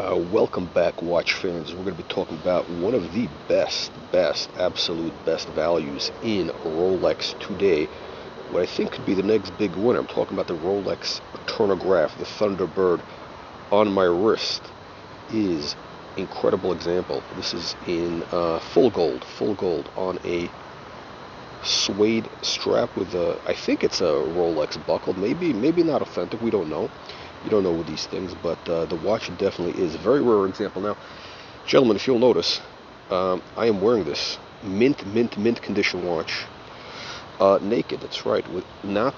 Welcome back, watch fans. We're going to be talking about one of the absolute best values in Rolex today. What I think could be the next big winner. I'm talking about the Rolex Turnograph, the Thunderbird on my wrist is incredible example. This is in full gold on a suede strap with I think it's a Rolex buckle. Maybe not authentic. We don't know. You don't know with these things, but the watch definitely is a very rare example. Now, gentlemen, if you'll notice, I am wearing this mint condition watch, naked. That's right, with not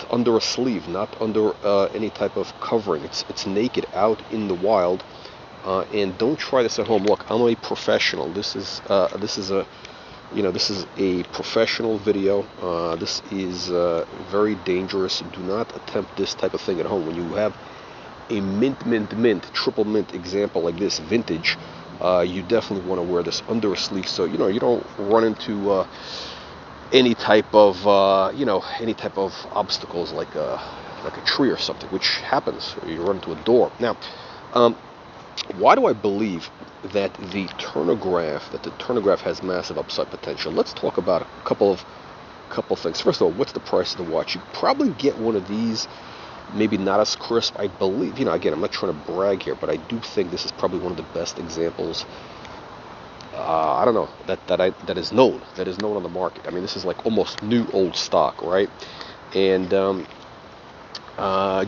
under a sleeve, not under any type of covering. It's naked out in the wild, and don't try this at home. Look, I'm a professional. This is a professional video. This is very dangerous. Do not attempt this type of thing at home. When you have a mint, triple mint example like this, vintage, you definitely want to wear this under a sleeve so you don't run into any type of obstacles like a tree or something, which happens. Or you run into a door. Now, why do I believe that the Turnograph has massive upside potential? Let's talk about a couple of things. First of all, what's the price of the watch? You could probably get one of these, maybe not as crisp. I believe, again, I'm not trying to brag here, but I do think this is probably one of the best examples. I don't know that is known on the market. I mean, this is like almost new old stock, right? And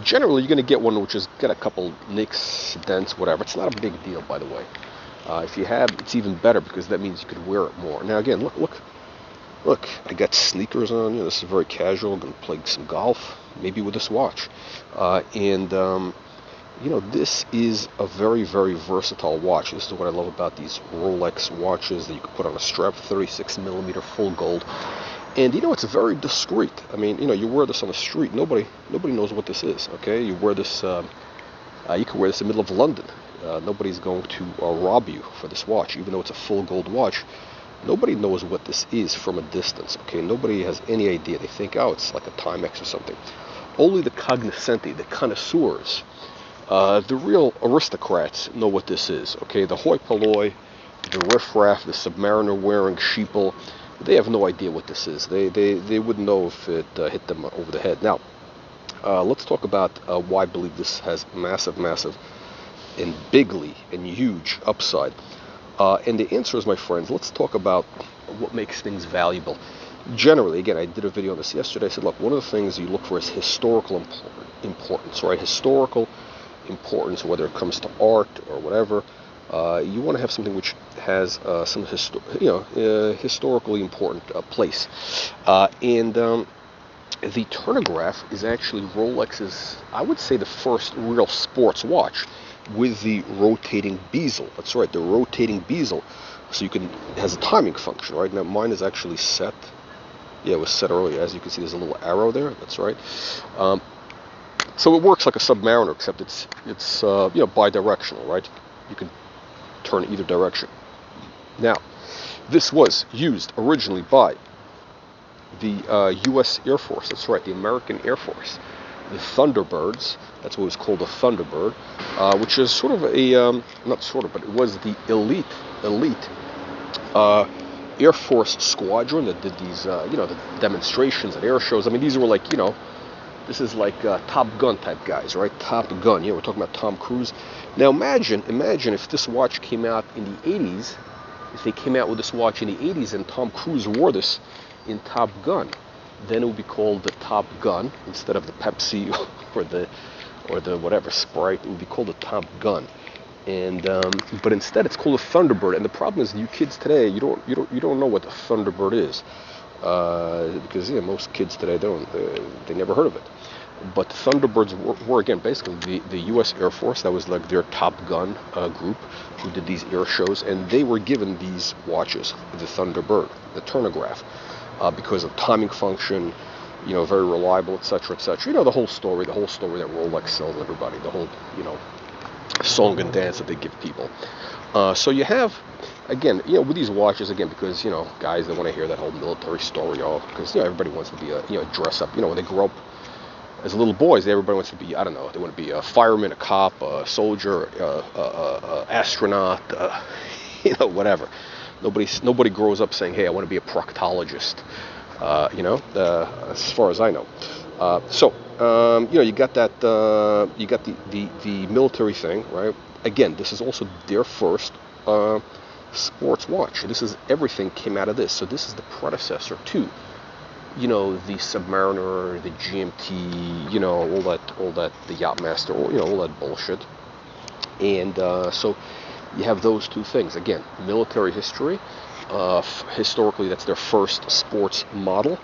generally, you're going to get one which has got a couple nicks, dents, whatever. It's not a big deal, by the way. If you have, it's even better because that means you could wear it more. Now, again, look. I got sneakers on. This is very casual. I'm going to play some golf, maybe with this watch. This is a very, very versatile watch. This is what I love about these Rolex watches that you can put on a strap, 36 millimeter full gold. And it's very discreet. I mean, you wear this on the street. Nobody knows what this is. Okay, you wear this. You can wear this in the middle of London. Nobody's going to rob you for this watch, even though it's a full gold watch. Nobody knows what this is from a distance. Okay, nobody has any idea. They think, oh, it's like a Timex or something. Only the cognoscenti, the connoisseurs, the real aristocrats know what this is. Okay, the hoi polloi, the riffraff, the submariner wearing sheeple. They have no idea what this is. They wouldn't know if it hit them over the head. Now, let's talk about why I believe this has massive and bigly and huge upside. And the answer is, my friends, let's talk about what makes things valuable. Generally, again, I did a video on this yesterday. I said, look, one of the things you look for is historical importance, right? Historical importance, whether it comes to art or whatever. You want to have something which has some historically important place. And the Turnograph is actually Rolex's, I would say, the first real sports watch with the rotating bezel. That's right, the rotating bezel. So it has a timing function, right? Now mine is actually set. Yeah, it was set earlier. As you can see, there's a little arrow there. That's right. So it works like a Submariner, except it's bidirectional, right? You can turn either direction. Now, this was used originally by the U.S. Air Force. That's right, the American Air Force. The Thunderbirds, that's what it was called, the Thunderbird, which is sort of but it was the elite Air Force squadron that did these, the demonstrations at air shows. I mean, these were like, this is like Top Gun type guys, right? Top Gun. We're talking about Tom Cruise. Now imagine if this watch came out in the 80s, if they came out with this watch in the 80s and Tom Cruise wore this in Top Gun, then it would be called the Top Gun instead of the Pepsi or the whatever Sprite. It would be called the Top Gun. And but instead it's called a Thunderbird. And the problem is, you kids today, you don't know what the Thunderbird is, because most kids today they never heard of it. But Thunderbirds were again basically the U.S. Air Force. That was like their Top Gun group who did these air shows, and they were given these watches, the Thunderbird, the Turnograph, because of timing function, very reliable, etc., etc. The whole story that Rolex sells everybody, the whole song and dance that they give people. So you have, again, with these watches, again, because guys, they want to hear that whole military story, because everybody wants to be a dress up. When they grow up as little boys, everybody wants to be, I don't know, they want to be a fireman, a cop, a soldier, astronaut, whatever. Nobody grows up saying, hey, I want to be a proctologist, as far as I know. You got that, you got the military thing, right? Again, this is also their first sports watch. This is, everything came out of this. So this is the predecessor to, the Submariner, the GMT, all that, the Yachtmaster, all that bullshit. And so you have those two things. Again, military history. Historically, that's their first sports model.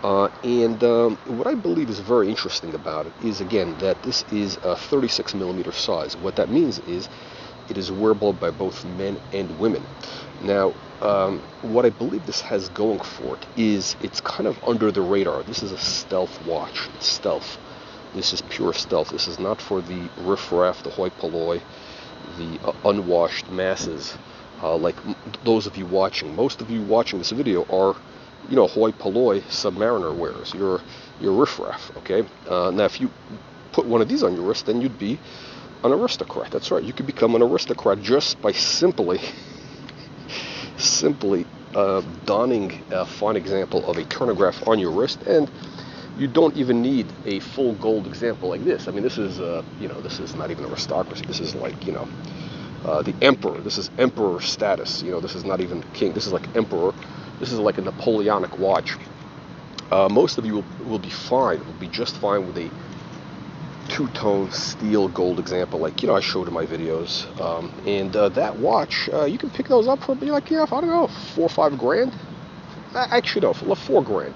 And what I believe is very interesting about it is, again, that this is a 36 millimeter size. What that means is it is wearable by both men and women. Now, what I believe this has going for it is it's kind of under the radar. This is a stealth watch. It's stealth. This is pure stealth. This is not for the riffraff, the hoi polloi, the unwashed masses, like those of you watching. Most of you watching this video are, hoi polloi Submariner wearers. You're riffraff, okay? Now, if you put one of these on your wrist, then you'd be an aristocrat. That's right. You could become an aristocrat just by simply donning a fine example of a Turnograph on your wrist, and you don't even need a full gold example like this. I mean, this is this is not even aristocracy. This is like the emperor. This is emperor status. This is not even king. This is like emperor. This is like a Napoleonic watch. Most of you will be fine. Will be just fine with a two-tone steel gold example, like I showed in my videos. And that watch, you can pick those up for like I don't know, $4 or $5 grand. Actually, no, for $4 grand,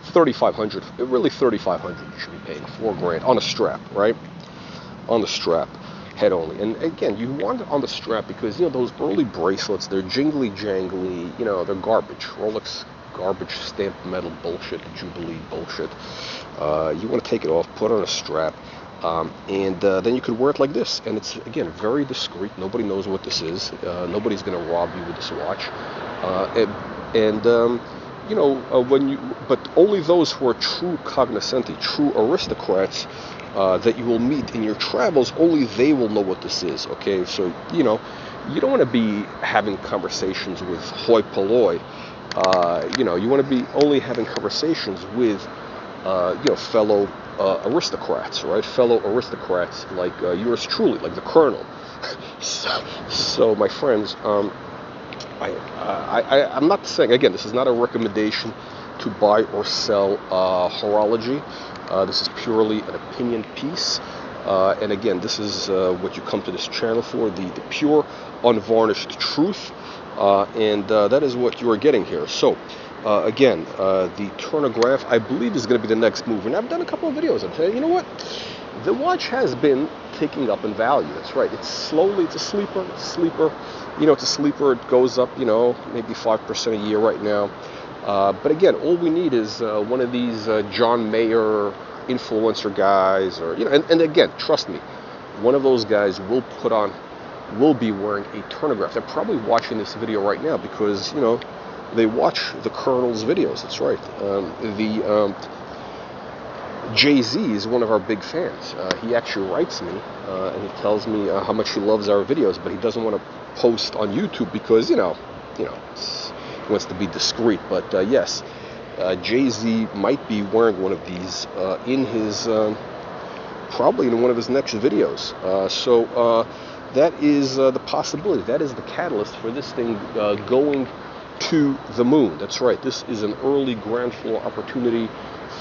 3,500. Really, 3,500 you should be paying. $4 grand on a strap, right? On the strap. Head only. And again, you want it on the strap because those early bracelets, they're jingly jangly, they're garbage. Rolex garbage, stamped metal bullshit, Jubilee bullshit. You want to take it off, put it on a strap, and then you could wear it like this. And it's, again, very discreet. Nobody knows what this is. Nobody's going to rob you with this watch. But only those who are true cognoscenti, true aristocrats, that you will meet in your travels, only they will know what this is, okay? So, you don't want to be having conversations with hoi polloi. You want to be only having conversations with, fellow aristocrats, right? Fellow aristocrats like yours truly, like the Colonel. So my friends, I'm not saying, again, this is not a recommendation to buy or sell horology. This is purely an opinion piece. And again, this is what you come to this channel for, the pure, unvarnished truth. And that is what you are getting here. So, again, the Turnograph, I believe, is going to be the next move. And I've done a couple of videos. I'm saying, you know what? The watch has been taking up in value. That's right. It's slowly, it's a sleeper. It's a sleeper. It's a sleeper. It goes up, maybe 5% a year right now. But again, all we need is one of these John Mayer influencer guys, or and again, trust me, one of those guys will be wearing a Turnograph. They're probably watching this video right now because they watch the Colonel's videos. That's right. Jay-Z is one of our big fans. He actually writes me and he tells me how much he loves our videos, but he doesn't want to post on YouTube because he wants to be discreet. But yes, Jay-Z might be wearing one of these in his probably in one of his next videos. So that is the possibility. That is the catalyst for this thing going to the moon. That's right. This is an early ground floor opportunity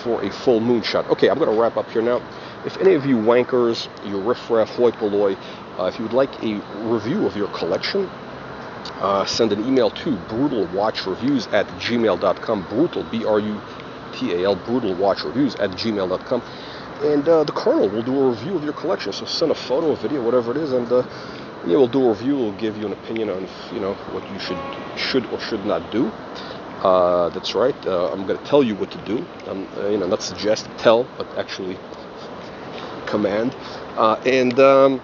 for a full moonshot. Okay, I'm going to wrap up here now. If any of you wankers, you riffraff, hoi polloi, if you would like a review of your collection, send an email to brutalwatchreviews@gmail.com. Brutal, B-R-U-T-A-L, brutalwatchreviews@gmail.com. And the Colonel will do a review of your collection. So send a photo, a video, whatever it is, and we'll do a review. We'll give you an opinion on what you should or should not do. That's right. I'm going to tell you what to do. Not suggest, tell, but actually command. And then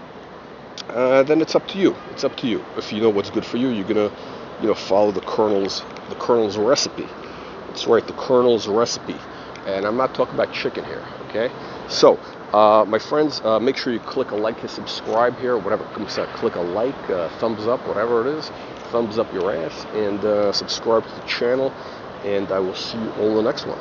it's up to you. It's up to you. If you know what's good for you, you're gonna, follow the Colonel's recipe. That's right, the Colonel's recipe. And I'm not talking about chicken here, okay? So, my friends, make sure you click a like and subscribe here, whatever. Click a like, thumbs up, whatever it is. Thumbs up your ass, and subscribe to the channel. And I will see you all in the next one.